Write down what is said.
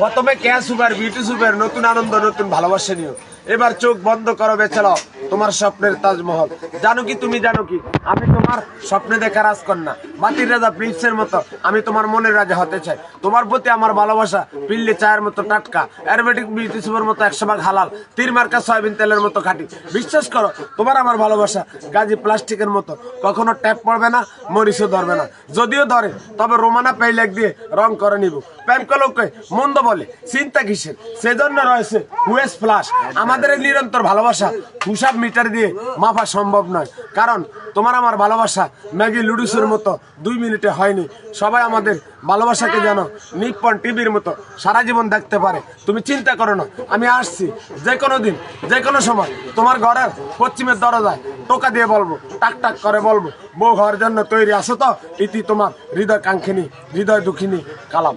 প্রথমে cash super beauty super নতুন আনন্দ নতুন ভালোবাসা নিও। এবার চোখ বন্ধ করো বেচারাও তোমার স্বপ্নের তাজমহল। জানো কি তুমি জানো কি আমি তোমার স্বপ্নে দেখা রাজকন্যা বাতির রাজা প্রিন্সের মতো আমি তোমার মনের রাজা হতে চাই। তোমার প্রতি আমার ভালোবাসা পিল্লি চায়ের মতো টাটকা, অ্যারোমেটিক বিউটি সুপার মতো 100 ভাগ হালাল, তীর মার্কা সয়াবিন তেলের মতো খাঁটি। বিশ্বাস করো তোমার আমার ভালোবাসা গাজি প্লাস্টিকের মতো, কখনো ট্যাপ পড়বে না, মরিচও ধরবে না। যদিও ধরে তবে রোমানা পেইলেক দিয়ে রং করে নিব। প্রেম কলকে মন্দ বলে চিন্তা কিসের, সেজন্য রয়েছে হুয়েস ফ্লাশ। আমাদের এই নিরন্তর ভালোবাসা হিসাব মিটার দিয়ে মাপা সম্ভব নয়, কারণ তোমার আমার ভালোবাসা ম্যাগি লুডুসের মতো 2 মিনিটে হয়নি। সবাই আমাদের ভালোবাসাকে যেন নিপ্পন টিভির মতো সারা জীবন দেখতে পারে। তুমি চিন্তা করো না, আমি আসছি যে কোনো দিন যে কোনো সময় তোমার ঘরের পশ্চিমের দরজায় টোকা দিয়ে বলবো, টাক টাক করে বলবো, বউ হওয়ার জন্য তৈরি আছো তো? ইতি তোমার হৃদয় কাঙ্ক্ষিনী, হৃদয় দুঃখিনী কালাম।